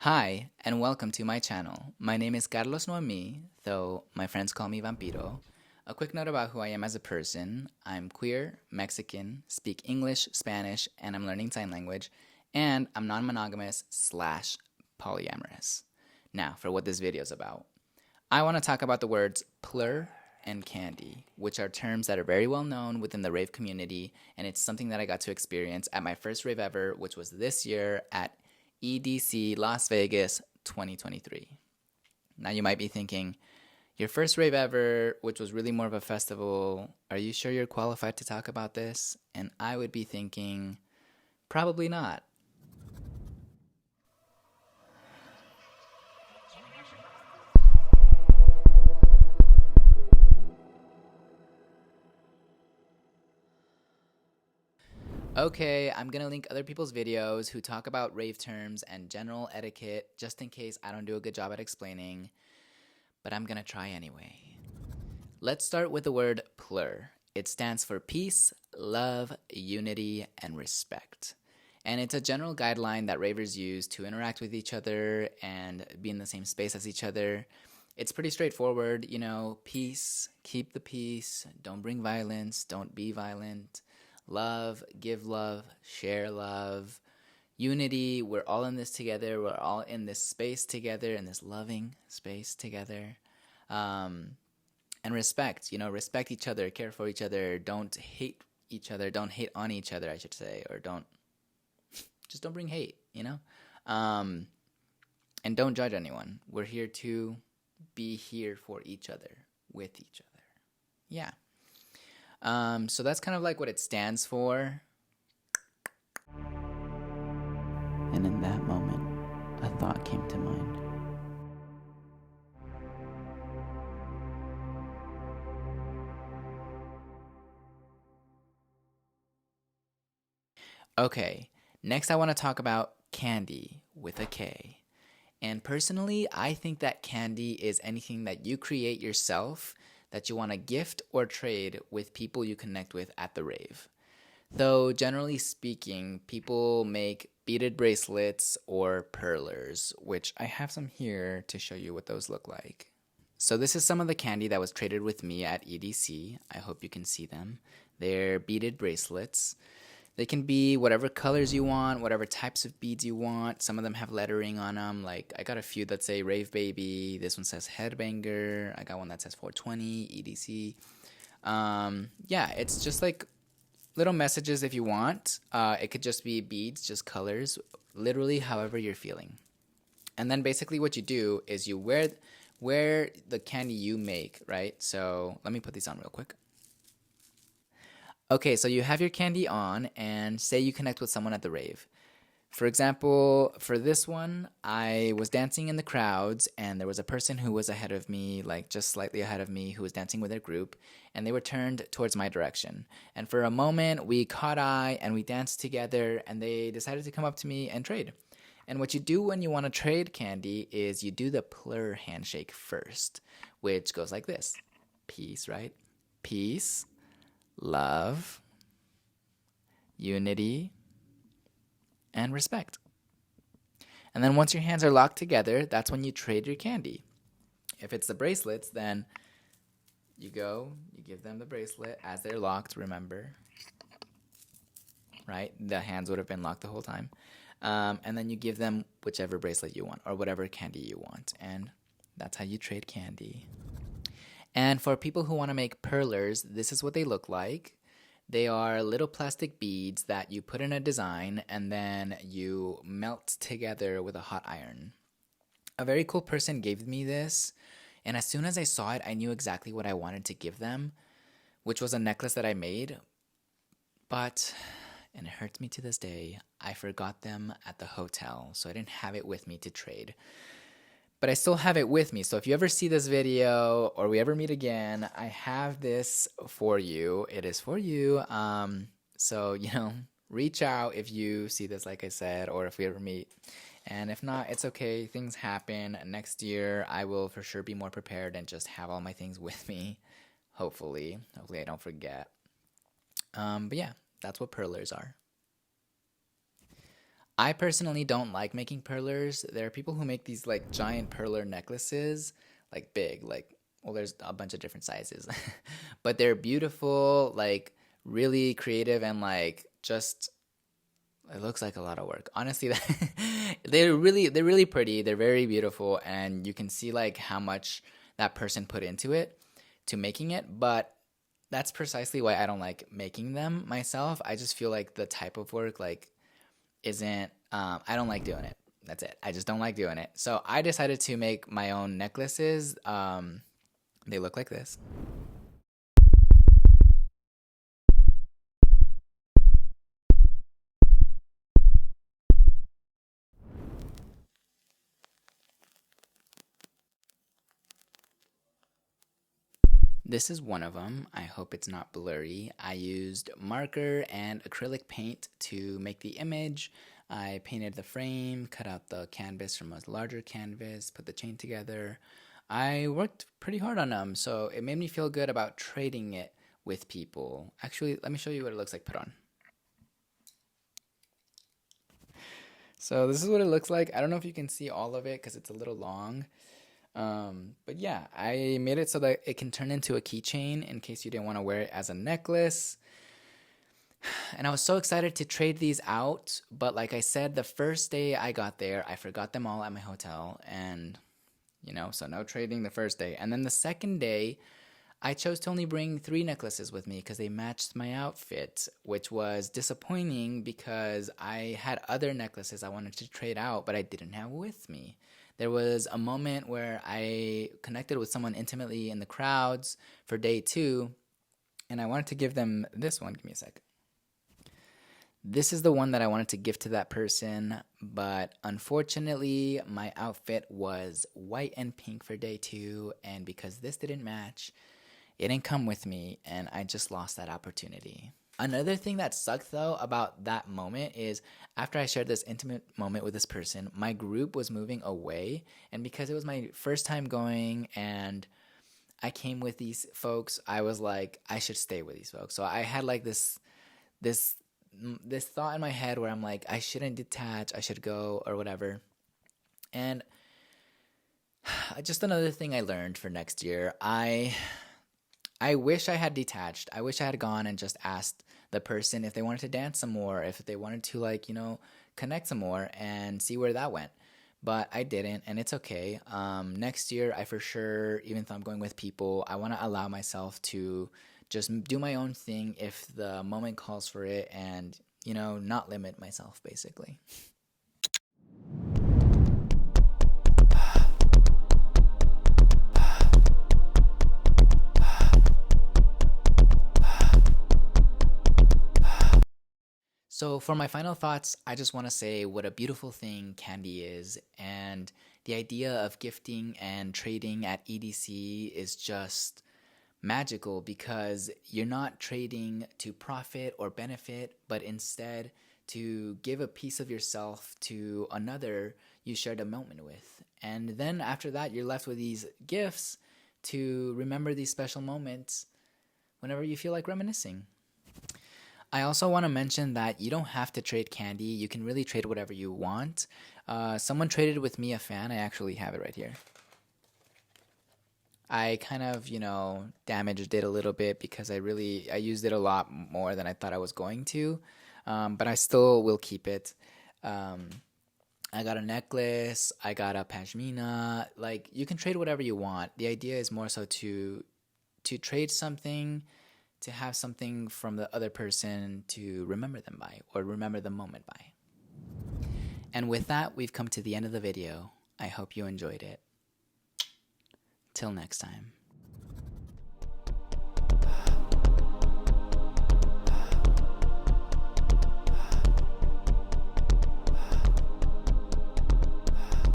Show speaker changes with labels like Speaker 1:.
Speaker 1: Hi, and welcome to my channel. My name is Carlos Noemi, though my friends call me Vampiro. A quick note about who I am as a person. I'm queer, Mexican, speak English, Spanish, and I'm learning sign language, and I'm non-monogamous / polyamorous. Now, for what this video is about. I want to talk about the words PLUR and Kandi, which are terms that are very well known within the rave community, and it's something that I got to experience at my first rave ever, which was this year at EDC Las Vegas 2023. Now you might be thinking, your first rave ever, which was really more of a festival, are you sure you're qualified to talk about this? And I would be thinking, probably not. Okay, I'm gonna link other people's videos who talk about rave terms and general etiquette just in case I don't do a good job at explaining, but I'm gonna try anyway. Let's start with the word PLUR. It stands for peace, love, unity, and respect. And it's a general guideline that ravers use to interact with each other and be in the same space as each other. It's pretty straightforward, you know, peace, keep the peace, don't bring violence, don't be violent. Love, give love, share love. Unity, we're all in this together, we're all in this space together, in this loving space together. And respect, you know, respect each other, care for each other, don't hate each other, don't hate on each other, I should say, or just don't bring hate, you know? And don't judge anyone. We're here to be here for each other, with each other. Yeah. So that's kind of like what it stands for. And in that moment, a thought came to mind. Okay, next I want to talk about Kandi with a K. And personally, I think that Kandi is anything that you create yourself that you want to gift or trade with people you connect with at the rave. Though generally speaking, people make beaded bracelets or perlers, which I have some here to show you what those look like. So this is some of the Kandi that was traded with me at EDC. I hope you can see them. They're beaded bracelets. They can be whatever colors you want, whatever types of beads you want. Some of them have lettering on them. Like, I got a few that say Rave Baby. This one says Headbanger. I got one that says 420, EDC. Yeah, it's just like little messages if you want. It could just be beads, just colors, literally however you're feeling. And then basically what you do is you wear the Kandi you make, right? So let me put these on real quick. Okay, so you have your Kandi on, and say you connect with someone at the rave. For example, for this one, I was dancing in the crowds, and there was a person who was ahead of me, like just slightly ahead of me, who was dancing with their group, and they were turned towards my direction. And for a moment, we caught eye, and we danced together, and they decided to come up to me and trade. And what you do when you want to trade Kandi is you do the PLUR handshake first, which goes like this. Peace, right? Peace. Love, unity, and respect. And then once your hands are locked together, that's when you trade your Kandi. If it's the bracelets, then you give them the bracelet as they're locked, remember. Right? The hands would have been locked the whole time. And then you give them whichever bracelet you want or whatever Kandi you want. And that's how you trade Kandi. And for people who want to make perlers, this is what they look like. They are little plastic beads that you put in a design and then you melt together with a hot iron. A very cool person gave me this, and as soon as I saw it, I knew exactly what I wanted to give them, which was a necklace that I made. But, and it hurts me to this day, I forgot them at the hotel, so I didn't have it with me to trade. But I still have it with me. So if you ever see this video or we ever meet again, I have this for you. It is for you. So, you know, reach out if you see this, like I said, or if we ever meet. And if not, it's okay. Things happen. Next year, I will for sure be more prepared and just have all my things with me. Hopefully. Hopefully I don't forget. But yeah, that's what perlers are. I personally don't like making perlers. There are people who make these like giant perler necklaces, like big, like, well, there's a bunch of different sizes, but they're beautiful, like really creative, and like just it looks like a lot of work. Honestly, they're really pretty. They're very beautiful, and you can see like how much that person put into it to making it. But that's precisely why I don't like making them myself. I just feel like the type of work like isn't. I don't like doing it. That's it. I just don't like doing it. So I decided to make my own necklaces. They look like this. This is one of them. I hope it's not blurry. I used marker and acrylic paint to make the image. I painted the frame, cut out the canvas from a larger canvas, put the chain together. I worked pretty hard on them, so it made me feel good about trading it with people. Actually, let me show you what it looks like put on. So this is what it looks like. I don't know if you can see all of it because it's a little long. But yeah, I made it so that it can turn into a keychain in case you didn't want to wear it as a necklace. And I was so excited to trade these out. But like I said, the first day I got there, I forgot them all at my hotel. And, so no trading the first day. And then the second day, I chose to only bring 3 necklaces with me because they matched my outfit, which was disappointing because I had other necklaces I wanted to trade out, but I didn't have with me. There was a moment where I connected with someone intimately in the crowds for day 2, and I wanted to give them this one. Give me a sec. This is the one that I wanted to give to that person, but unfortunately, my outfit was white and pink for day 2, and because this didn't match, it didn't come with me, and I just lost that opportunity. Another thing that sucked, though, about that moment is after I shared this intimate moment with this person, my group was moving away. And because it was my first time going and I came with these folks, I was like, I should stay with these folks. So I had like this thought in my head where I'm like, I shouldn't detach, I should go or whatever. And just another thing I learned for next year, I wish I had detached. I wish I had gone and just asked the person if they wanted to dance some more, if they wanted to connect some more and see where that went. But I didn't, and it's okay. Next year, I for sure, even though I'm going with people, I want to allow myself to just do my own thing if the moment calls for it and, not limit myself, basically. So for my final thoughts, I just want to say what a beautiful thing Kandi is, and the idea of gifting and trading at EDC is just magical because you're not trading to profit or benefit, but instead to give a piece of yourself to another you shared a moment with. And then after that, you're left with these gifts to remember these special moments whenever you feel like reminiscing. I also want to mention that you don't have to trade Kandi. You can really trade whatever you want. Someone traded with me a fan. I actually have it right here. I kind of, damaged it a little bit because I used it a lot more than I thought I was going to. But I still will keep it. I got a necklace. I got a pashmina. Like, you can trade whatever you want. The idea is more so to trade something, to have something from the other person to remember them by, or remember the moment by. And with that, we've come to the end of the video. I hope you enjoyed it. Till next time.